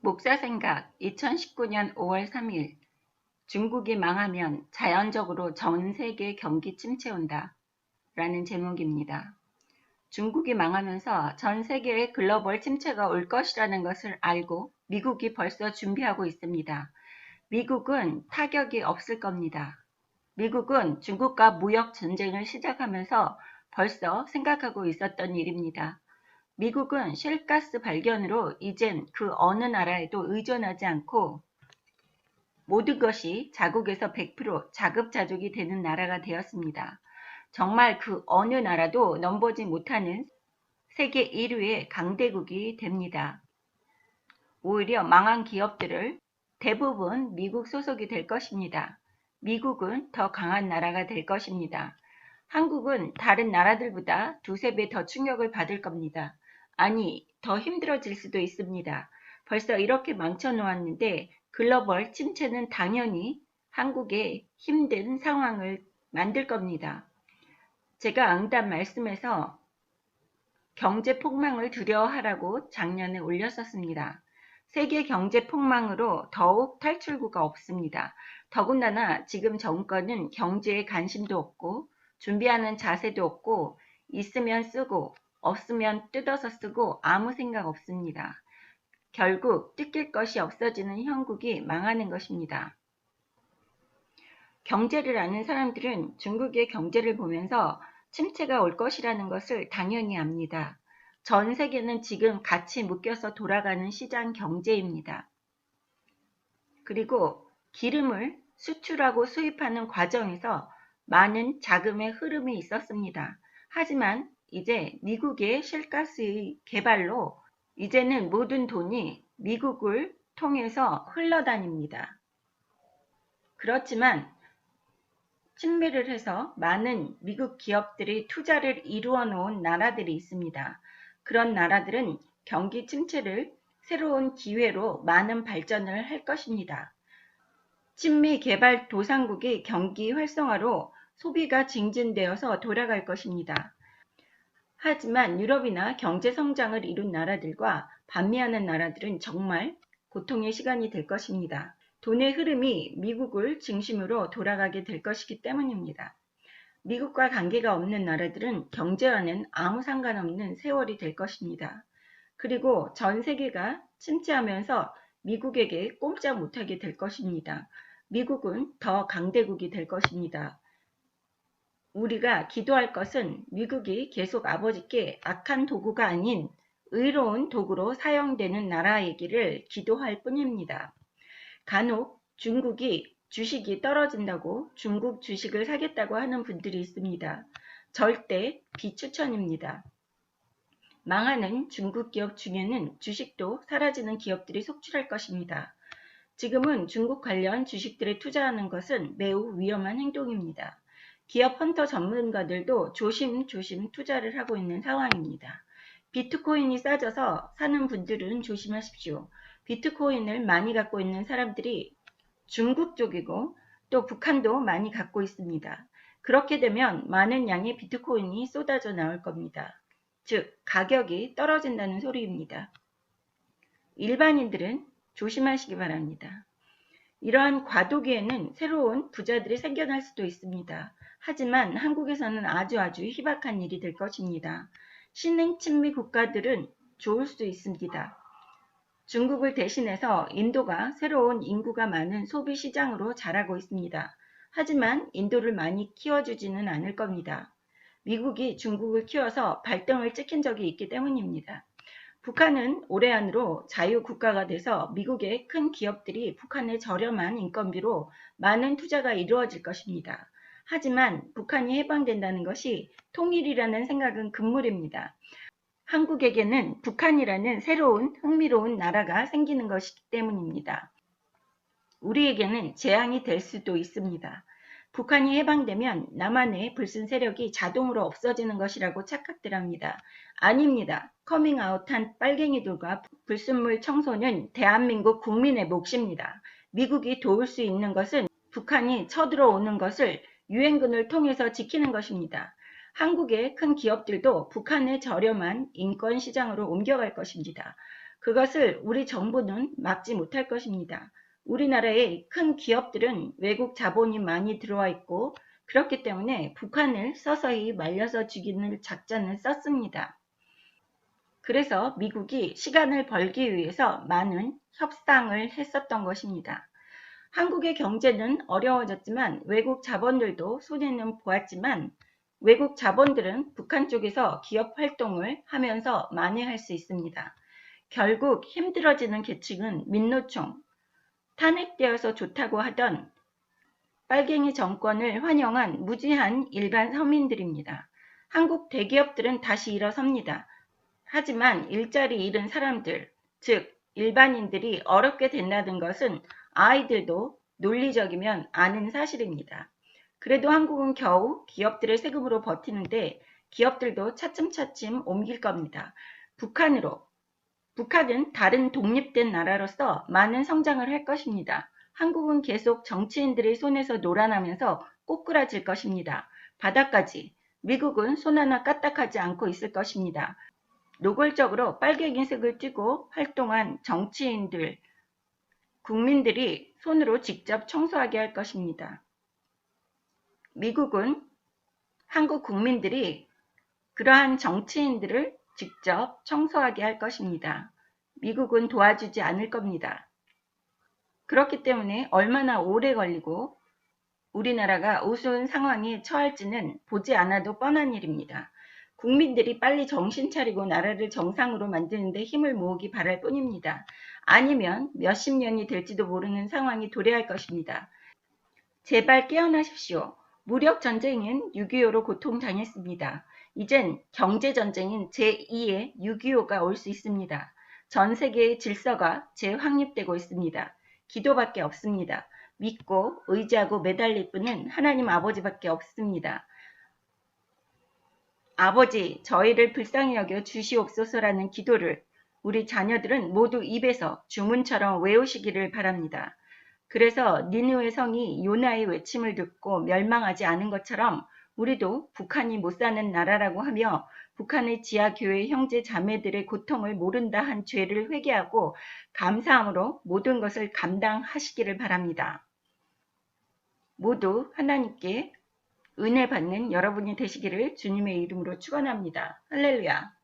목사 생각 2019년 5월 3일 중국이 망하면 자연적으로 전 세계 경기 침체 온다 라는 제목입니다. 중국이 망하면서 전 세계의 글로벌 침체가 올 것이라는 것을 알고 미국이 벌써 준비하고 있습니다. 미국은 타격이 없을 겁니다. 미국은 중국과 무역 전쟁을 시작하면서 벌써 생각하고 있었던 일입니다. 미국은 셰일가스 발견으로 이젠 그 어느 나라에도 의존하지 않고 모든 것이 자국에서 100% 자급자족이 되는 나라가 되었습니다. 정말 그 어느 나라도 넘보지 못하는 세계 1위의 강대국이 됩니다. 오히려 망한 기업들을 대부분 미국 소속이 될 것입니다. 미국은 더 강한 나라가 될 것입니다. 한국은 다른 나라들보다 두세 배 더 충격을 받을 겁니다. 아니, 더 힘들어질 수도 있습니다. 벌써 이렇게 망쳐놓았는데 글로벌 침체는 당연히 한국에 힘든 상황을 만들 겁니다. 제가 응답 말씀에서 경제 폭망을 두려워하라고 작년에 올렸었습니다. 세계 경제 폭망으로 더욱 탈출구가 없습니다. 더군다나 지금 정권은 경제에 관심도 없고 준비하는 자세도 없고 있으면 쓰고 없으면 뜯어서 쓰고 아무 생각 없습니다. 결국 뜯길 것이 없어지는 형국이 망하는 것입니다. 경제를 아는 사람들은 중국의 경제를 보면서 침체가 올 것이라는 것을 당연히 압니다. 전 세계는 지금 같이 묶여서 돌아가는 시장 경제입니다. 그리고 기름을 수출하고 수입하는 과정에서 많은 자금의 흐름이 있었습니다. 하지만 이제 미국의 셰일가스의 개발로 이제는 모든 돈이 미국을 통해서 흘러다닙니다. 그렇지만 친미를 해서 많은 미국 기업들이 투자를 이루어 놓은 나라들이 있습니다. 그런 나라들은 경기 침체를 새로운 기회로 많은 발전을 할 것입니다. 친미 개발 도상국의 경기 활성화로 소비가 증진되어서 돌아갈 것입니다. 하지만 유럽이나 경제 성장을 이룬 나라들과 반미하는 나라들은 정말 고통의 시간이 될 것입니다. 돈의 흐름이 미국을 중심으로 돌아가게 될 것이기 때문입니다. 미국과 관계가 없는 나라들은 경제와는 아무 상관없는 세월이 될 것입니다. 그리고 전 세계가 침체하면서 미국에게 꼼짝 못하게 될 것입니다. 미국은 더 강대국이 될 것입니다. 우리가 기도할 것은 미국이 계속 아버지께 악한 도구가 아닌 의로운 도구로 사용되는 나라이기를 기도할 뿐입니다. 간혹 중국이 주식이 떨어진다고 중국 주식을 사겠다고 하는 분들이 있습니다. 절대 비추천입니다. 망하는 중국 기업 중에는 주식도 사라지는 기업들이 속출할 것입니다. 지금은 중국 관련 주식들에 투자하는 것은 매우 위험한 행동입니다. 기업 헌터 전문가들도 조심조심 투자를 하고 있는 상황입니다. 비트코인이 싸져서 사는 분들은 조심하십시오. 비트코인을 많이 갖고 있는 사람들이 중국 쪽이고 또 북한도 많이 갖고 있습니다. 그렇게 되면 많은 양의 비트코인이 쏟아져 나올 겁니다. 즉, 가격이 떨어진다는 소리입니다. 일반인들은 조심하시기 바랍니다. 이러한 과도기에는 새로운 부자들이 생겨날 수도 있습니다. 하지만 한국에서는 아주 희박한 일이 될 것입니다. 신흥 친미 국가들은 좋을 수 있습니다. 중국을 대신해서 인도가 새로운 인구가 많은 소비 시장으로 자라고 있습니다. 하지만 인도를 많이 키워주지는 않을 겁니다. 미국이 중국을 키워서 발등을 찍힌 적이 있기 때문입니다. 북한은 올해 안으로 자유국가가 돼서 미국의 큰 기업들이 북한의 저렴한 인건비로 많은 투자가 이루어질 것입니다. 하지만 북한이 해방된다는 것이 통일이라는 생각은 금물입니다. 한국에게는 북한이라는 새로운 흥미로운 나라가 생기는 것이기 때문입니다. 우리에게는 재앙이 될 수도 있습니다. 북한이 해방되면 남한의 불순 세력이 자동으로 없어지는 것이라고 착각들 합니다. 아닙니다. 커밍아웃한 빨갱이들과 불순물 청소는 대한민국 국민의 몫입니다. 미국이 도울 수 있는 것은 북한이 쳐들어오는 것을 유엔군을 통해서 지키는 것입니다. 한국의 큰 기업들도 북한의 저렴한 인권 시장으로 옮겨갈 것입니다. 그것을 우리 정부는 막지 못할 것입니다. 우리나라의 큰 기업들은 외국 자본이 많이 들어와 있고 그렇기 때문에 북한을 서서히 말려서 죽이는 작전을 썼습니다. 그래서 미국이 시간을 벌기 위해서 많은 협상을 했었던 것입니다. 한국의 경제는 어려워졌지만 외국 자본들도 손해는 보았지만 외국 자본들은 북한 쪽에서 기업 활동을 하면서 만회할 수 있습니다. 결국 힘들어지는 계층은 민노총, 탄핵되어서 좋다고 하던 빨갱이 정권을 환영한 무지한 일반 서민들입니다. 한국 대기업들은 다시 일어섭니다. 하지만 일자리 잃은 사람들, 즉 일반인들이 어렵게 된다는 것은 아이들도 논리적이면 아는 사실입니다. 그래도 한국은 겨우 기업들의 세금으로 버티는데 기업들도 차츰차츰 옮길 겁니다. 북한은 다른 독립된 나라로서 많은 성장을 할 것입니다. 한국은 계속 정치인들의 손에서 놀아나면서 꼬꾸라질 것입니다. 바닥까지 미국은 손 하나 까딱하지 않고 있을 것입니다. 노골적으로 빨갱이색을 띠고 활동한 정치인들, 국민들이 손으로 직접 청소하게 할 것입니다. 미국은 한국 국민들이 그러한 정치인들을 직접 청소하게 할 것입니다. 미국은 도와주지 않을 겁니다. 그렇기 때문에 얼마나 오래 걸리고 우리나라가 우스운 상황에 처할지는 보지 않아도 뻔한 일입니다. 국민들이 빨리 정신 차리고 나라를 정상으로 만드는 데 힘을 모으기 바랄 뿐입니다. 아니면 몇십 년이 될지도 모르는 상황이 도래할 것입니다. 제발 깨어나십시오. 무력 전쟁은 6.25로 고통당했습니다. 이젠 경제전쟁인 제2의 6.25가 올 수 있습니다. 전 세계의 질서가 재확립되고 있습니다. 기도밖에 없습니다. 믿고 의지하고 매달릴 분은 하나님 아버지밖에 없습니다. 아버지, 저희를 불쌍히 여겨 주시옵소서라는 기도를 우리 자녀들은 모두 입에서 주문처럼 외우시기를 바랍니다. 그래서 니느웨 성이 요나의 외침을 듣고 멸망하지 않은 것처럼 우리도 북한이 못 사는 나라라고 하며 북한의 지하교회 형제 자매들의 고통을 모른다 한 죄를 회개하고 감사함으로 모든 것을 감당하시기를 바랍니다. 모두 하나님께 은혜 받는 여러분이 되시기를 주님의 이름으로 축원합니다. 할렐루야.